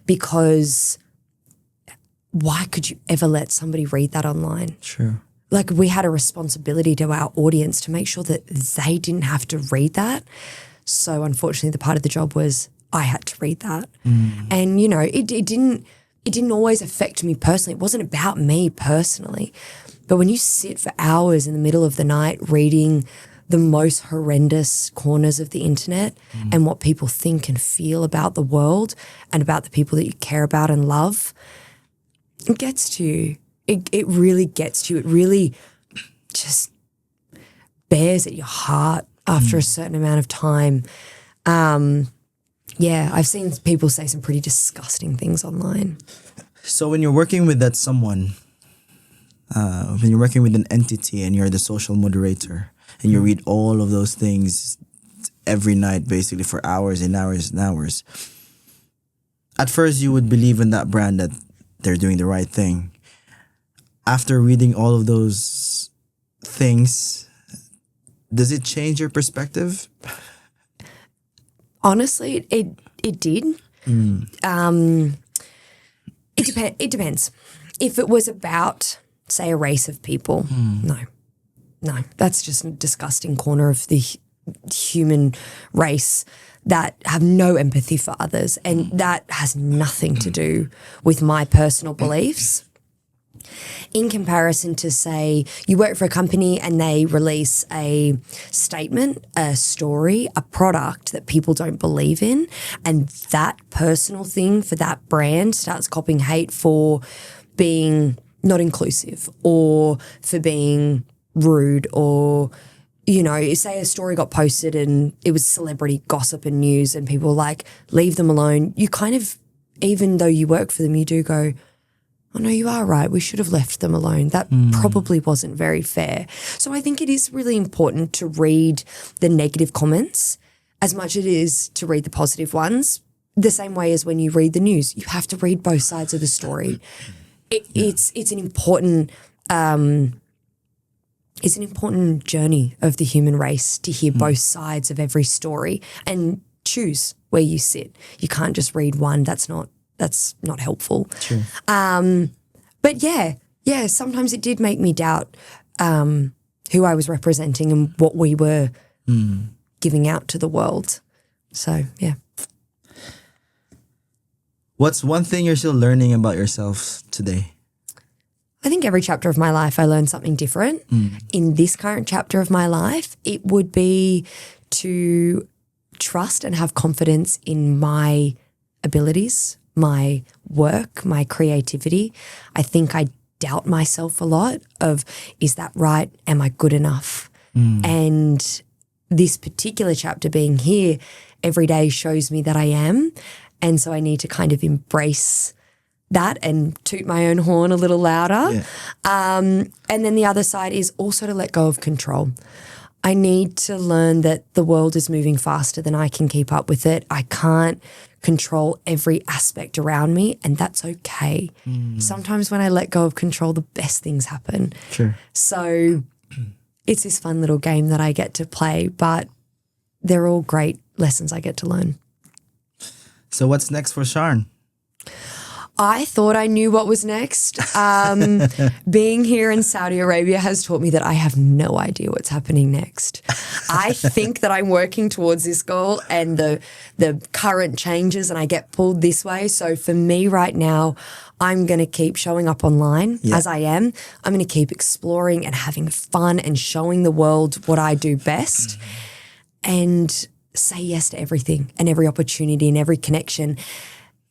Speaker 2: because why could you ever let somebody read that online?
Speaker 1: True.
Speaker 2: Like, we had a responsibility to our audience to make sure that they didn't have to read that. So unfortunately, the part of the job was I had to read that. And, you know, it didn't always affect me personally. It wasn't about me personally. But when you sit for hours in the middle of the night reading the most horrendous corners of the internet and what people think and feel about the world and about the people that you care about and love, it gets to you. It really gets to you. It really just bears at your heart after a certain amount of time. I've seen people say some pretty disgusting things online.
Speaker 1: So when you're working with that someone, when you're working with an entity and you're the social moderator and you read all of those things every night basically for hours and hours and hours, at first you would believe in that brand that they're doing the right thing. After reading all of those things, does it change your perspective?
Speaker 2: Honestly, it did. It depends. If it was about, say, a race of people, no, that's just a disgusting corner of the human race that have no empathy for others, and that has nothing to do with my personal beliefs. in comparison to, say, you work for a company and they release a statement, a story, a product that people don't believe in, and that personal thing for that brand starts copying hate for being not inclusive or for being rude, or, you know, say a story got posted and it was celebrity gossip and news and people were like, leave them alone. You kind of, even though you work for them, you do go, oh, no, you are right. We should have left them alone. That probably wasn't very fair. So I think it is really important to read the negative comments as much as it is to read the positive ones. The same way as when you read the news, you have to read both sides of the story. It's an important journey of the human race to hear both sides of every story and choose where you sit. You can't just read one. That's not helpful.
Speaker 1: True.
Speaker 2: But yeah, sometimes it did make me doubt who I was representing and what we were giving out to the world. So, yeah.
Speaker 1: What's one thing you're still learning about yourself today?
Speaker 2: I think every chapter of my life I learned something different. In this current chapter of my life, it would be to trust and have confidence in my abilities, my work, my creativity. I think I doubt myself a lot of, is that right? Am I good enough? And this particular chapter being here every day shows me that I am. And so I need to kind of embrace that and toot my own horn a little louder.
Speaker 1: Yeah.
Speaker 2: And then the other side is also to let go of control. I need to learn that the world is moving faster than I can keep up with it. I can't control every aspect around me, and that's okay. Sometimes when I let go of control, the best things happen.
Speaker 1: Sure.
Speaker 2: So it's this fun little game that I get to play, but they're all great lessons I get to learn.
Speaker 1: So what's next for Sharn?
Speaker 2: I thought I knew what was next. Being here in Saudi Arabia has taught me that I have no idea what's happening next. I think that I'm working towards this goal and the current changes, and I get pulled this way. So for me right now, I'm going to keep showing up online as I am. I'm going to keep exploring and having fun and showing the world what I do best and say yes to everything and every opportunity and every connection.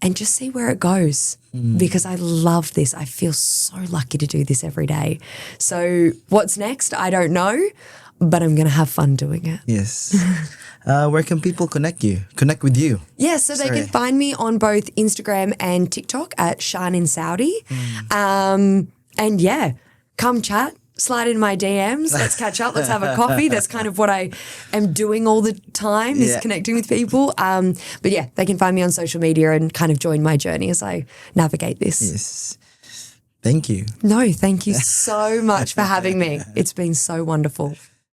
Speaker 2: And just see where it goes because I love this. I feel so lucky to do this every day. So what's next? I don't know, but I'm going to have fun doing it.
Speaker 1: Yes. Where can people connect with you?
Speaker 2: Yeah, so they can find me on both Instagram and TikTok at Sharn in Saudi. And yeah, come chat. Slide in my DMs. Let's catch up. Let's have a coffee. That's kind of what I am doing all the time is connecting with people. But yeah, they can find me on social media and kind of join my journey as I navigate this.
Speaker 1: Yes. Thank you.
Speaker 2: No, thank you so much for having me. It's been so wonderful.